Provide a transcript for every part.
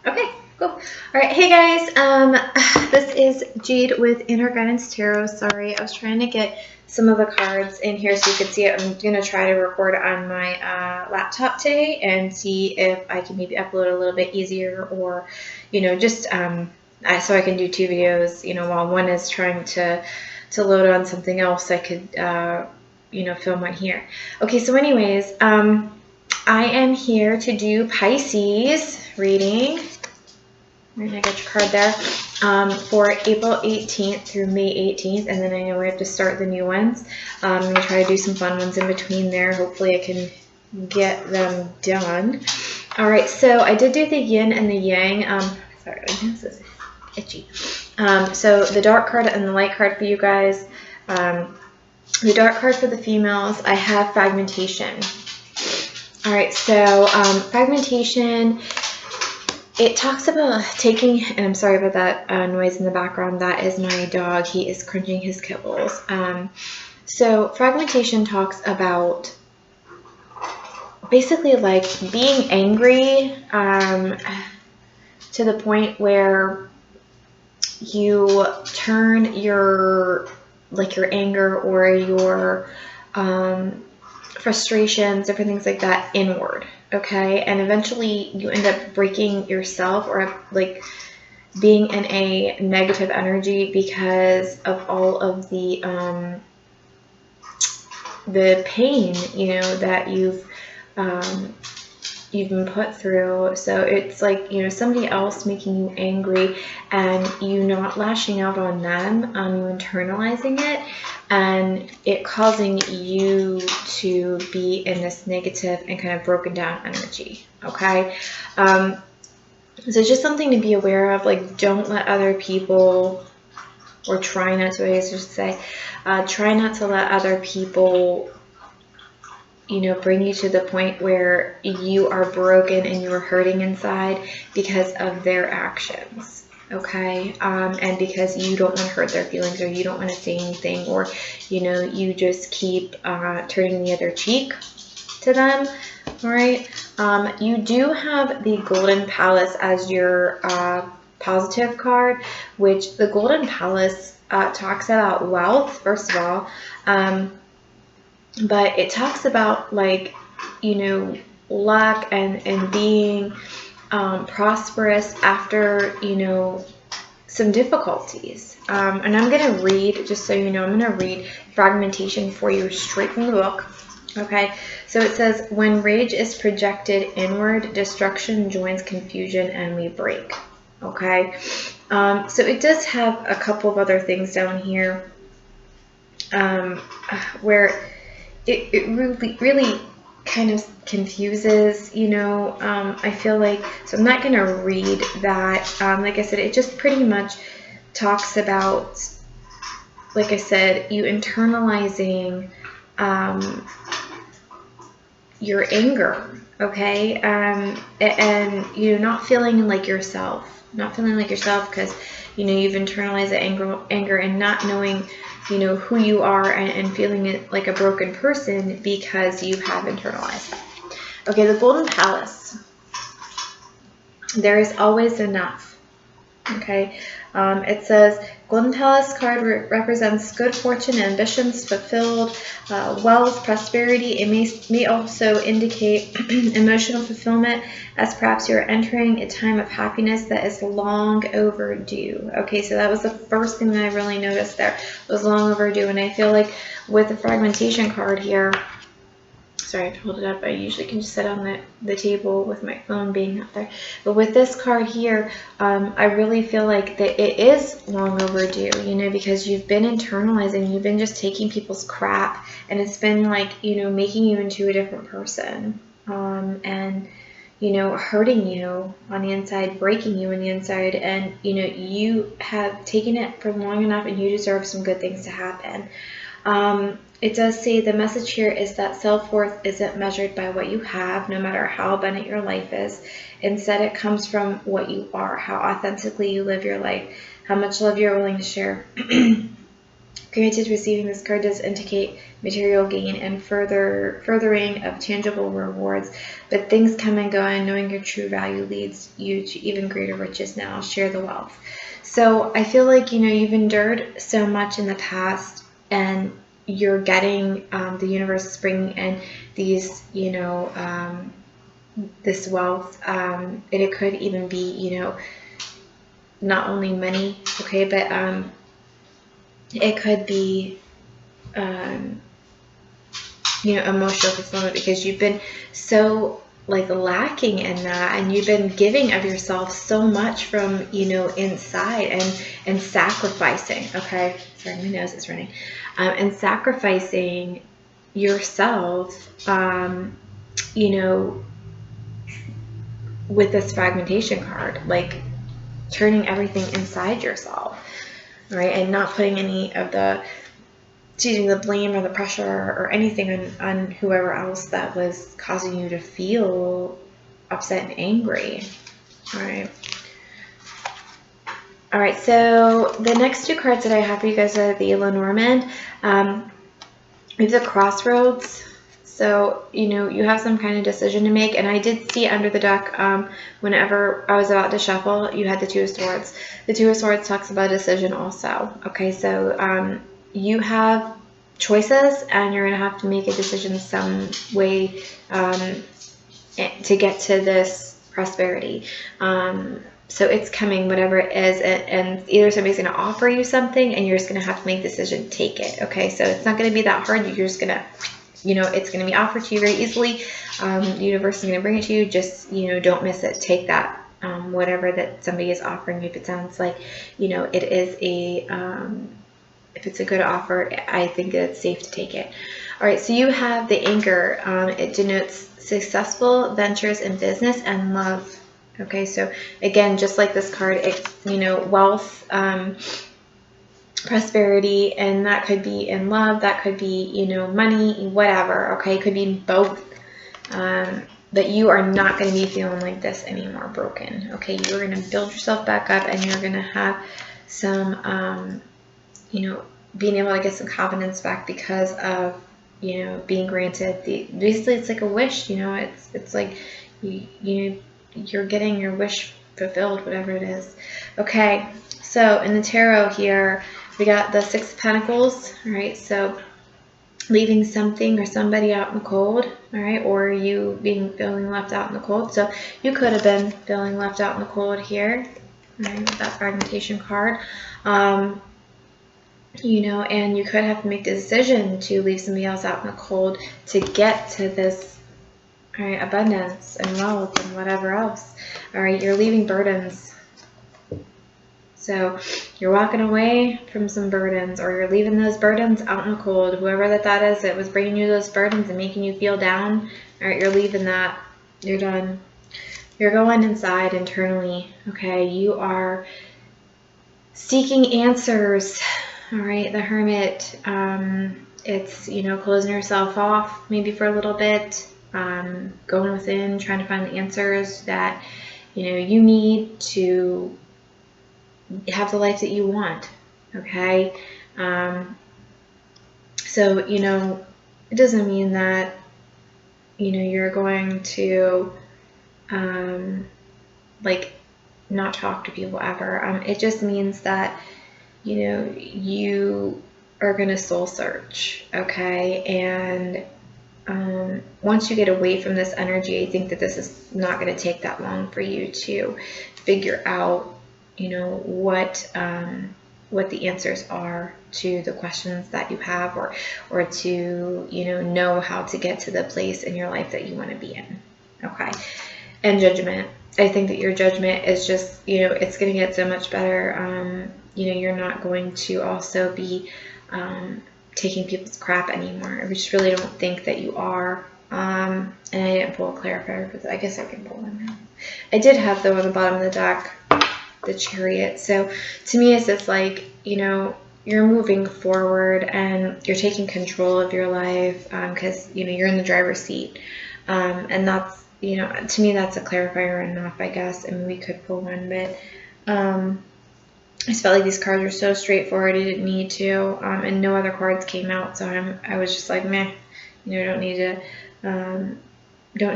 Okay, cool. All right, hey guys. This is Jade with Inner Guidance Tarot. Sorry, I was trying to get some of the cards in here so you could see it. I'm gonna try to record on my laptop today and see if I can maybe upload a little bit easier, or just so I can do two videos. While one is trying to load on something else, I could film one here. Okay, so anyways, I am here to do Pisces reading. Right, I got your card there for April 18th through May 18th, and then I know we have to start the new ones. I'm going to try to do some fun ones in between there. Hopefully I can get them done. All right, so I did do the yin and the yang. Sorry, this is itchy. So the dark card and the light card for you guys. The dark card for the females, I have fragmentation. All right, so fragmentation, it talks about taking, and I'm sorry about that noise in the background. That is my dog. He is crunching his kibbles. So fragmentation talks about basically like being angry to the point where you turn your anger or your frustrations, different things like that, inward. Okay, and eventually you end up breaking yourself, or like being in a negative energy because of all of the pain that you've been put through. So it's like somebody else making you angry and you not lashing out on them, you internalizing it, and it causing you to be in this negative and kind of broken down energy. Okay, so it's just something to be aware of. Like, don't let other people, or try not to, I guess I should say, try not to let other people bring you to the point where you are broken and you are hurting inside because of their actions. Okay, and because you don't want to hurt their feelings, or you don't want to say anything, or you just keep turning the other cheek to them. All right, you do have the Golden Palace as your positive card, which the Golden Palace talks about wealth, first of all, but it talks about luck and being prosperous after some difficulties. And I'm going to read, just so you know, I'm going to read fragmentation for you straight from the book. Okay, so it says, when rage is projected inward, destruction joins confusion and we break. Okay, so it does have a couple of other things down here where it really kind of confuses, I feel like. So I'm not going to read that. Like I said, it just pretty much talks about, like I said, you internalizing your anger, okay? And not feeling like yourself. Not feeling like yourself because, you've internalized the anger and not knowing who you are, and feeling it like a broken person because you have internalized that. Okay, the Golden Palace. There is always enough. Okay, it says, Golden Palace card represents good fortune, ambitions fulfilled, wealth, prosperity. It may also indicate emotional fulfillment, as perhaps you're entering a time of happiness that is long overdue. Okay, so that was the first thing that I really noticed there, was long overdue. And I feel like with the fragmentation card here, sorry, I have to hold it up. I usually can just sit on the table with my phone being up there. But with this card here, I really feel like that it is long overdue, because you've been internalizing, you've been just taking people's crap, and it's been like, making you into a different person, and, hurting you on the inside, breaking you on the inside, and, you have taken it for long enough, and you deserve some good things to happen. It does say the message here is that self-worth isn't measured by what you have, no matter how abundant your life is. Instead, it comes from what you are, how authentically you live your life, how much love you're willing to share. Granted, receiving this card does indicate material gain and furthering of tangible rewards. But things come and go, and knowing your true value leads you to even greater riches now. Share the wealth. So I feel like, you've endured so much in the past, and you're getting, the universe is bringing in these, this wealth. And it could even be, not only money, okay, but it could be, emotional fulfillment, because you've been so lacking in that, and you've been giving of yourself so much from inside, and sacrificing. Okay, sorry, my nose is running. And sacrificing yourself, with this fragmentation card, turning everything inside yourself, right, and not putting any of the blame or the pressure or anything on whoever else that was causing you to feel upset and angry. All right, so the next two cards that I have for you guys are the Lenormand. We have the Crossroads. So, you have some kind of decision to make. And I did see under the deck, whenever I was about to shuffle, you had the Two of Swords. The Two of Swords talks about decision also. Okay, so you have choices, and you're going to have to make a decision some way to get to this prosperity. So it's coming, whatever it is, and either somebody's going to offer you something, and you're just going to have to make a decision, take it. Okay, so it's not going to be that hard. You're just going to, it's going to be offered to you very easily. The universe is going to bring it to you. Just, don't miss it. Take that, whatever that somebody is offering you. If it sounds like, it is if it's a good offer, I think that it's safe to take it. All right, so you have the Anchor. It denotes successful ventures in business and love. Okay, so again, just like this card, it's, wealth, prosperity, and that could be in love, that could be, money, whatever. Okay, it could be both. But you are not going to be feeling like this anymore, broken. Okay, you're going to build yourself back up, and you're going to have some, being able to get some confidence back because of, being granted basically it's like a wish, it's like you're getting your wish fulfilled, whatever it is. Okay, so in the tarot here, we got the Six of Pentacles. All right, so leaving something or somebody out in the cold, all right, or you feeling left out in the cold. So you could have been feeling left out in the cold here, all right, with that fragmentation card. And you could have to make the decision to leave somebody else out in the cold to get to this, all right, abundance and wealth and whatever else. All right, you're leaving burdens. So you're walking away from some burdens, or you're leaving those burdens out in the cold. Whoever that is, that was bringing you those burdens and making you feel down. All right, you're leaving that. You're done. You're going inside internally. Okay, you are seeking answers. All right, the Hermit. It's, closing yourself off maybe for a little bit, going within, trying to find the answers that, you need to have the life that you want. Okay. So, it doesn't mean that, you're going to, not talk to people ever. It just means that, you are going to soul search. Okay. And, once you get away from this energy, I think that this is not going to take that long for you to figure out, what the answers are to the questions that you have, or to, know how to get to the place in your life that you want to be in. Okay. And Judgment. I think that your judgment is just, it's going to get so much better. You're not going to also be, taking people's crap anymore. I just really don't think that you are. And I didn't pull a clarifier, but I guess I can pull one now. I did have, though, on the bottom of the deck, the Chariot. So to me, it's just like, you're moving forward and you're taking control of your life, because, you're in the driver's seat. And that's, to me, that's a clarifier enough, I guess. I mean, we could pull one, but I just felt like these cards were so straightforward. I didn't need to, and no other cards came out, so I was just like, meh, don't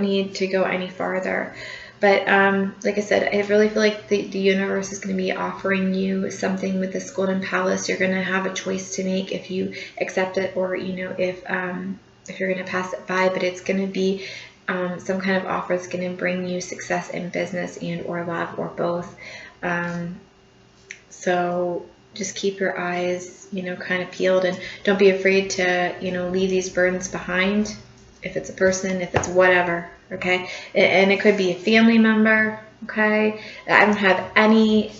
need to go any farther. But like I said, I really feel like the universe is going to be offering you something with this Golden Palace. You're going to have a choice to make if you accept it, or if you're going to pass it by. But it's going to be some kind of offer that's going to bring you success in business and or love, or both. So just keep your eyes, kind of peeled, and don't be afraid to, leave these burdens behind. If it's a person, if it's whatever, okay? And it could be a family member, okay? I don't have any,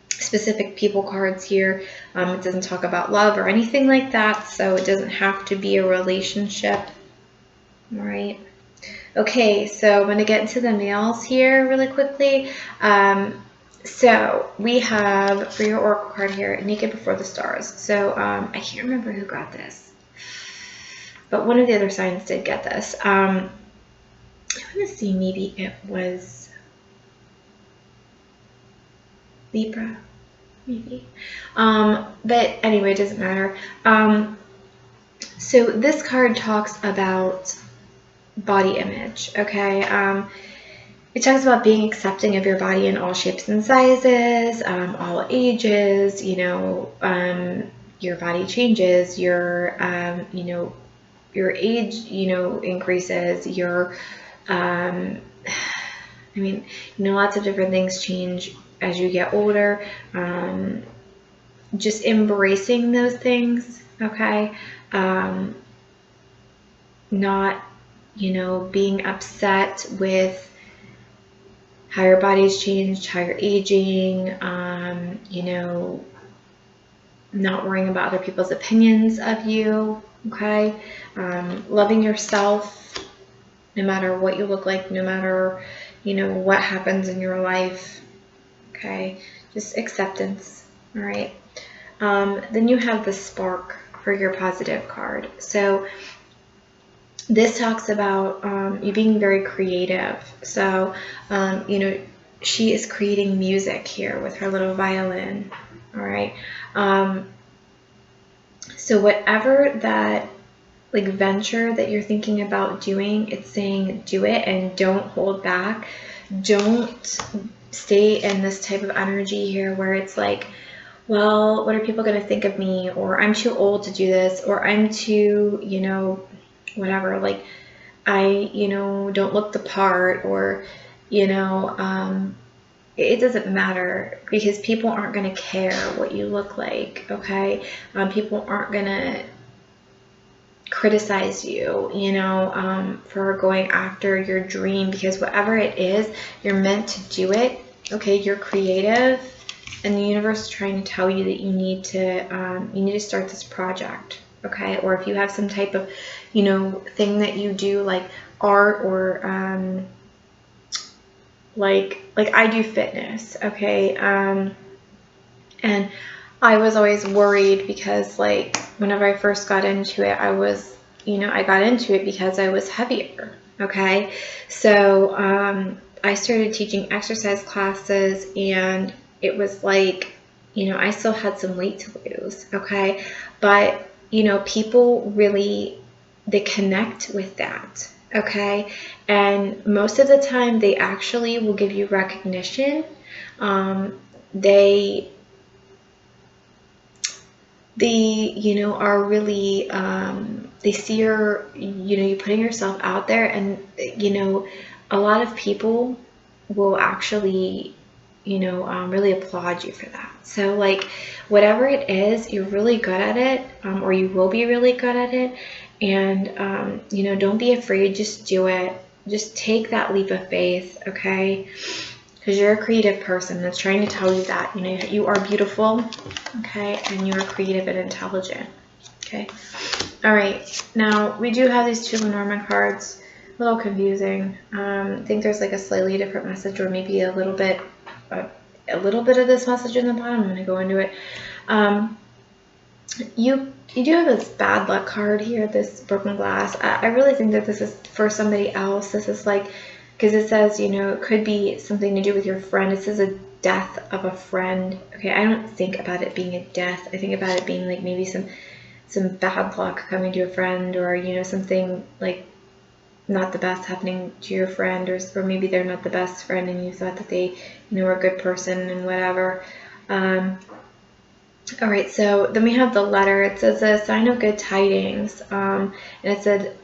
specific people cards here. It doesn't talk about love or anything like that, so it doesn't have to be a relationship, all right? Okay, so I'm going to get into the males here really quickly. So we have, for your oracle card here, Naked Before the Stars. So I can't remember who got this, but one of the other signs did get this. I want to see, maybe it was Libra, maybe. But anyway, it doesn't matter. So this card talks about body image, okay? It talks about being accepting of your body in all shapes and sizes, all ages, your body changes, your age, increases, lots of different things change as you get older. Just embracing those things, okay? Not, being upset with how your body's changed, how you're aging, not worrying about other people's opinions of you, okay? Loving yourself no matter what you look like, no matter, what happens in your life, okay? Just acceptance, all right? Then you have the Spark for your positive card. So this talks about you being very creative. So, she is creating music here with her little violin, all right? So whatever that venture that you're thinking about doing, it's saying do it and don't hold back. Don't stay in this type of energy here where it's like, well, what are people going to think of me? Or I'm too old to do this, or I'm too, whatever, I, don't look the part, or, it doesn't matter, because people aren't going to care what you look like, okay? People aren't going to criticize you, for going after your dream, because whatever it is, you're meant to do it, okay? You're creative, and the universe is trying to tell you that you need to start this project, okay? Or if you have some type of, thing that you do, like art, or like I do fitness, okay? And I was always worried because, whenever I first got into it, I was, I got into it because I was heavier, okay? So I started teaching exercise classes, and it was I still had some weight to lose, okay? But, people really, they connect with that, okay? And most of the time, they actually will give you recognition. They are really, they see your, you putting yourself out there, and, a lot of people will actually, really applaud you for that. So, whatever it is, you're really good at it, or you will be really good at it. And, don't be afraid. Just do it. Just take that leap of faith, okay? Because you're a creative person. That's trying to tell you that, you are beautiful, okay? And you're creative and intelligent, okay? All right. Now, we do have these two Lenormand cards. A little confusing. I think there's a slightly different message, or maybe a little bit of this message in the bottom. I'm going to go into it. You do have this bad luck card here, this broken glass. I really think that this is for somebody else. This is because it says, it could be something to do with your friend. It says death of a friend. Okay, I don't think about it being a death. I think about it being like maybe some bad luck coming to a friend, or, you know, something like not the best happening to your friend, or maybe they're not the best friend and you thought that they, you know, were a good person and whatever. All right, so then we have the letter. It says a sign of good tidings, and it said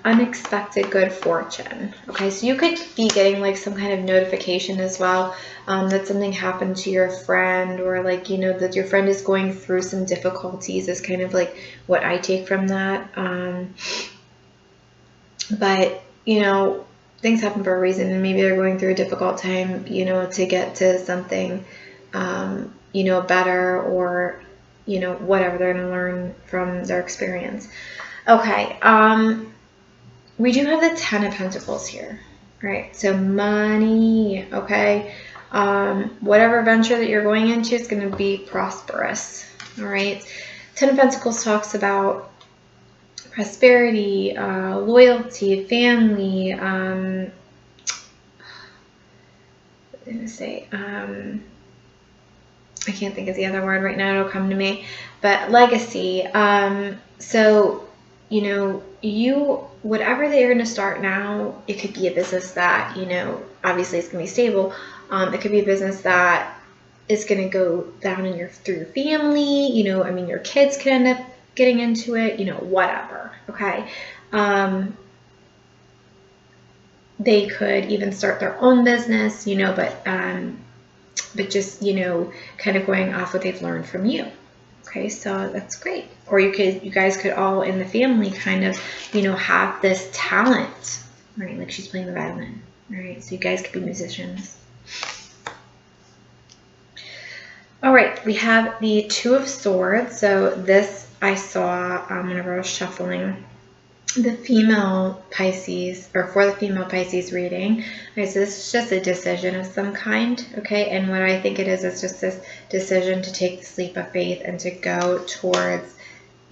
unexpected good fortune. Okay, so you could be getting like some kind of notification as well, that something happened to your friend, or like, you know, that your friend is going through some difficulties is kind of like what I take from that. But, you know, things happen for a reason, and maybe they're going through a difficult time, you know, to get to something, you know, better, or, you know, whatever they're going to learn from their experience. Okay. We do have the 10 of Pentacles here, right? So money, okay? Whatever venture that you're going into is going to be prosperous, all right? 10 of Pentacles talks about prosperity, loyalty, family, I'm going to say, I can't think of the other word right now, it'll come to me, but legacy. So, you know, whatever that you're going to start now, it could be a business that, you know, obviously it's going to be stable. It could be a business that is going to go down through your family, you know, I mean, your kids could end up getting into it, you know, whatever. Okay. They could even start their own business, you know, but just, you know, kind of going off what they've learned from you. Okay, so that's great. Or you guys could all in the family kind of, you know, have this talent, right? Like she's playing the violin, right? So you guys could be musicians. All right, we have the Two of Swords. So this I saw whenever I was shuffling the female Pisces, or for the female Pisces reading. Okay, so this is just a decision of some kind, okay? And what I think it is just this decision to take this leap of faith and to go towards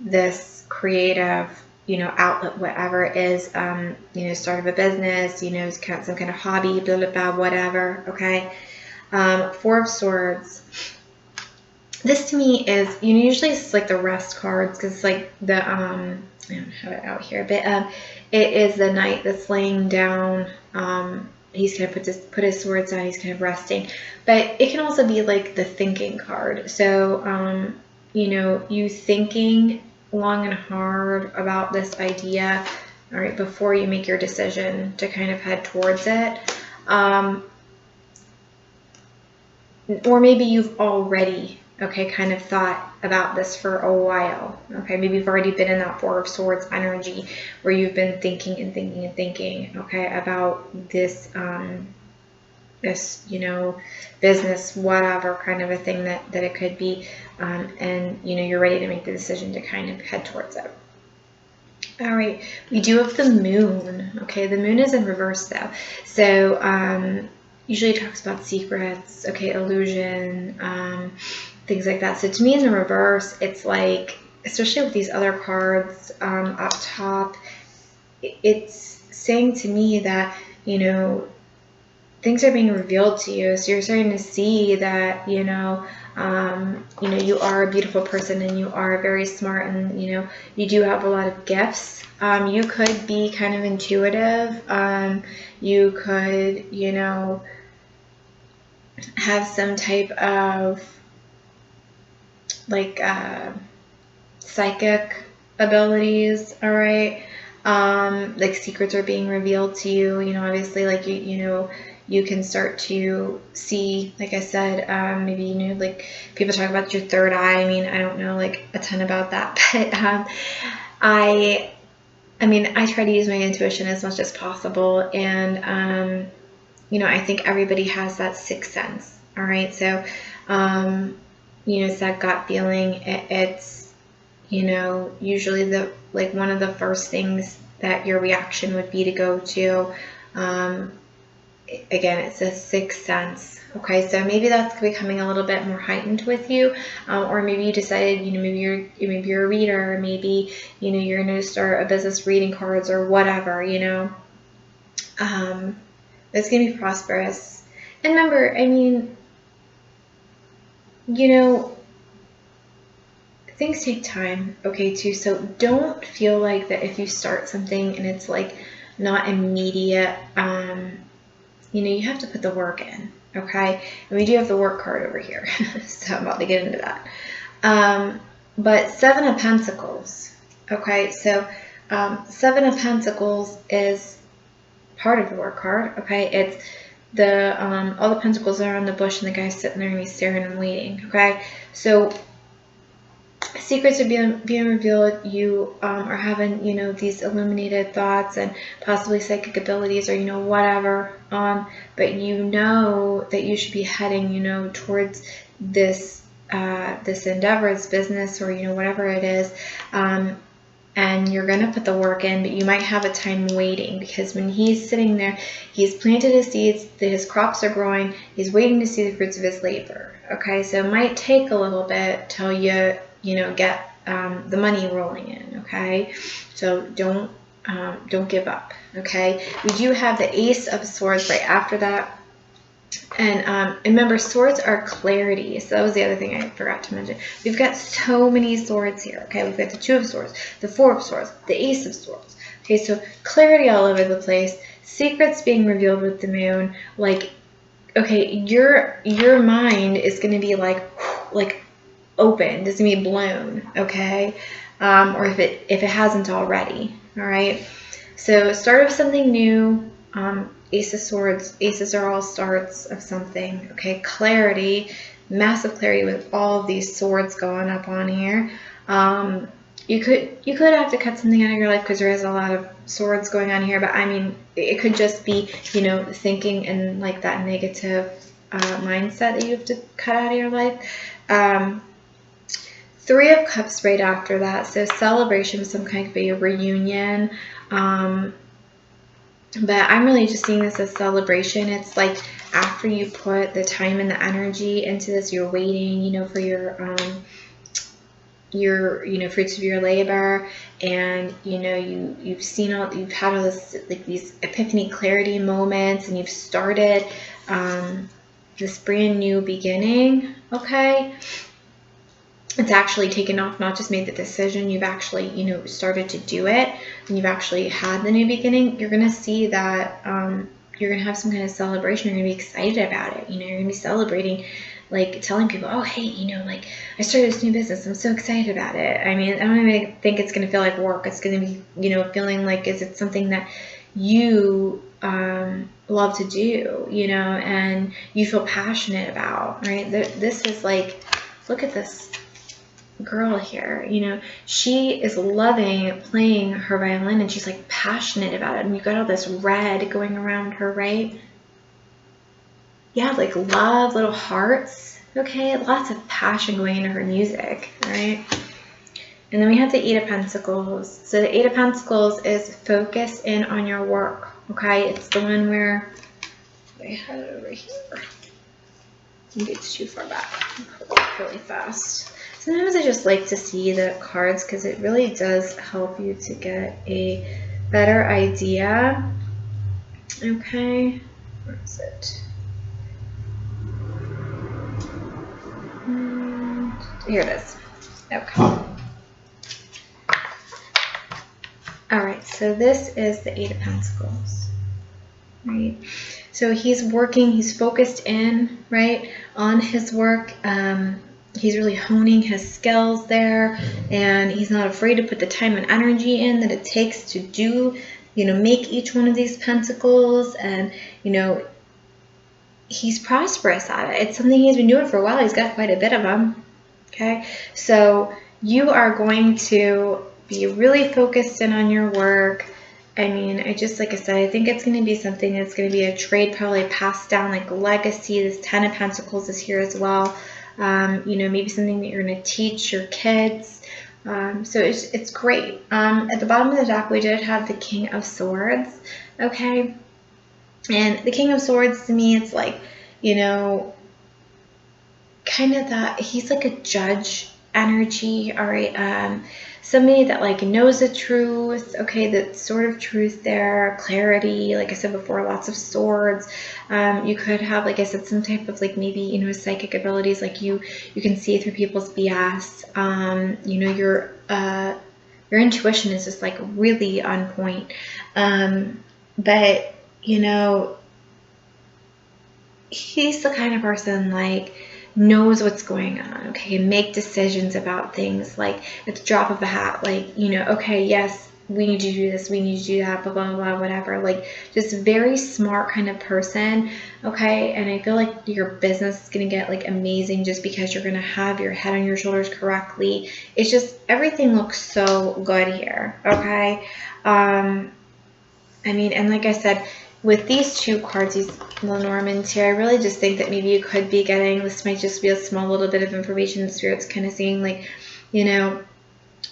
this creative, you know, outlet, whatever it is, you know, start of a business, you know, some kind of hobby, blah, blah, blah, whatever, okay? Four of Swords. This to me is, you know, usually it's like the rest cards, because it's like the, I don't have it out here, but it is the knight that's laying down. He's kind of put his swords down. He's kind of resting, but it can also be like the thinking card. So, you know, you thinking long and hard about this idea, all right, before you make your decision to kind of head towards it. Or maybe you've already, okay, kind of thought about this for a while. Okay, maybe you've already been in that Four of Swords energy where you've been thinking and thinking and thinking, okay, about this, this, you know, business, whatever kind of a thing that it could be. And, you know, you're ready to make the decision to kind of head towards it. All right, we do have the moon. Okay, the moon is in reverse though. So, usually it talks about secrets, okay, illusion, things like that. So to me in the reverse, it's like, especially with these other cards up top, it's saying to me that, you know, things are being revealed to you. So you're starting to see that, you know, you are a beautiful person, and you are very smart, and, you know, you do have a lot of gifts. You could be kind of intuitive. You could, you know, have some type of like psychic abilities, all right? Like secrets are being revealed to you, you know, obviously, like you know, you can start to see, like I said, maybe, you know, like people talk about your third eye. I mean, I don't know like a ton about that, but I mean, I try to use my intuition as much as possible, and you know, I think everybody has that sixth sense, all right? So, you know, it's that gut feeling. It's, you know, usually like one of the first things that your reaction would be to go to. Again, it's a sixth sense. Okay, so maybe that's becoming a little bit more heightened with you, or maybe you decided, you know, maybe you're a reader, or maybe, you know, you're going to start a business reading cards or whatever, you know. It's going to be prosperous. And remember, I mean, you know, things take time, okay, too. So don't feel like that if you start something and it's like not immediate, you know, you have to put the work in, okay? And we do have the work card over here, so I'm about to get into that. But Seven of Pentacles, okay? So Seven of Pentacles is part of the work card, okay? It's the all the pentacles are on the bush and the guy's sitting there and he's staring and waiting, okay? So secrets are being revealed. You are having, you know, these illuminated thoughts and possibly psychic abilities, or, you know, whatever. But you know that you should be heading, you know, towards this this endeavor, this business, or, you know, whatever it is. And you're going to put the work in, but you might have a time waiting, because when he's sitting there, he's planted his seeds, his crops are growing, he's waiting to see the fruits of his labor. Okay, so it might take a little bit till you know, get the money rolling in. Okay, so don't give up. Okay, we do have the Ace of Swords right after that. And remember, swords are clarity. So that was the other thing I forgot to mention. We've got so many swords here. Okay, we've got the Two of Swords, the Four of Swords, the Ace of Swords. Okay, so clarity all over the place. Secrets being revealed with the moon. Like, okay, your mind is going to be like opened. It's going to be blown. Okay, or if it hasn't already. All right. So start with something new. Ace of Swords. Aces are all starts of something. Okay, clarity, massive clarity with all of these swords going up on here. You could have to cut something out of your life because there is a lot of swords going on here. But I mean, it could just be, you know, thinking in like that negative mindset that you have to cut out of your life. Three of Cups right after that. So celebration, some kind of a reunion. But I'm really just seeing this as celebration. It's like after you put the time and the energy into this, you're waiting, you know, for your you know, fruits of your labor, and you know, you've had all this, like, these epiphany clarity moments, and you've started this brand new beginning. Okay, it's actually taken off, not just made the decision, you've actually, you know, started to do it, and you've actually had the new beginning. You're going to see that you're going to have some kind of celebration. You're going to be excited about it. You know, you're going to be celebrating, like telling people, oh, hey, you know, like I started this new business. I'm so excited about it. I mean, I don't even think it's going to feel like work. It's going to be, you know, feeling like, is it something that you love to do, you know, and you feel passionate about, right? This is like, look at this girl here, you know, she is loving playing her violin, and she's like passionate about it, and you've got all this red going around her, right? Yeah, like love, little hearts. Okay, lots of passion going into her music, right? And then we have the Eight of Pentacles. So the Eight of Pentacles is focus in on your work. Okay, it's the one where I had it over here. Maybe it's too far back. I'll pull it really fast. Sometimes I just like to see the cards because it really does help you to get a better idea. Okay, where is it? Here it is. Okay. Alright, so this is the Eight of Pentacles. Right? So he's working, he's focused in, right, on his work. He's really honing his skills there, and he's not afraid to put the time and energy in that it takes to do, you know, make each one of these pentacles. And, you know, he's prosperous at it. It's something he's been doing for a while. He's got quite a bit of them. Okay, so you are going to be really focused in on your work. I mean, like I said, I think it's going to be something that's going to be a trade, probably passed down, like legacy. This Ten of Pentacles is here as well. You know, maybe something that you're going to teach your kids. So it's great. At the bottom of the deck, we did have the King of Swords. Okay, and the King of Swords, to me, it's like, you know, kind of that he's like a judge energy, all right? Somebody that like knows the truth, okay, that sort of truth there, clarity, like I said before, lots of swords. You could have, like I said, some type of like maybe, you know, psychic abilities, like you can see through people's BS. You know, your intuition is just like really on point. But, you know, he's the kind of person like knows what's going on, okay, and make decisions about things like at the drop of a hat, like, you know, okay, yes, we need to do this, we need to do that, blah, blah, blah, whatever. Like, just very smart kind of person, okay? And I feel like your business is going to get like amazing just because you're going to have your head on your shoulders correctly. It's just, everything looks so good here, okay? I mean, and like I said, with these two cards, these Lenormands here, I really just think that maybe you could be getting, this might just be a small little bit of information. The Spirit's kind of saying, like, you know,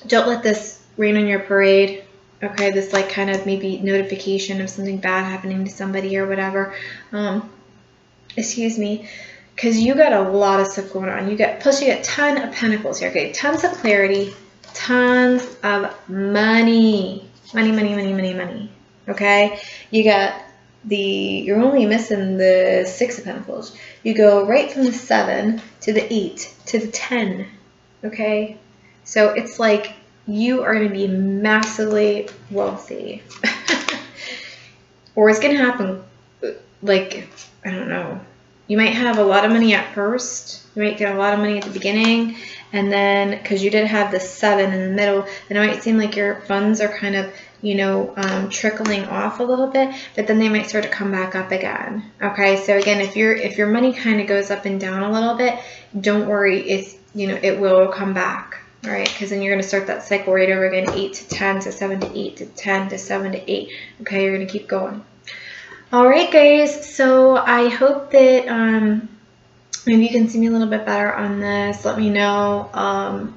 don't let this rain on your parade, okay? This, like, kind of maybe notification of something bad happening to somebody or whatever. Excuse me. Because you got a lot of stuff going on. Plus you get a ton of pentacles here, okay? Tons of clarity, tons of money. Money. Okay? You got you're only missing the 6 of Pentacles. You go right from the 7 to the 8 to the 10. Okay? So it's like you are going to be massively wealthy. Or it's going to happen, like, I don't know. You might have a lot of money at first. You might get a lot of money at the beginning. And then, because you did have the 7 in the middle, then it might seem like your funds are kind of, you know, trickling off a little bit, but then they might start to come back up again. Okay, so again, if your money kind of goes up and down a little bit, don't worry, it's, you know, it will come back. All right, because then you're going to start that cycle right over again, 8 to 10 to 7 to 8 to 10 to 7 to 8. Okay, you're going to keep going. All right, guys, so I hope that maybe you can see me a little bit better on this. Let me know,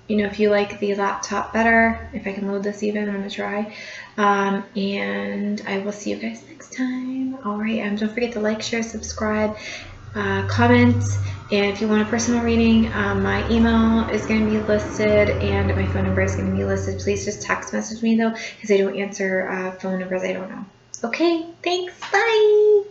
you know, if you like the laptop better, if I can load this even, I'm going to try. And I will see you guys next time. All right, don't forget to like, share, subscribe, comment. And if you want a personal reading, my email is going to be listed and my phone number is going to be listed. Please just text message me, though, because I don't answer phone numbers I don't know. Okay, thanks. Bye.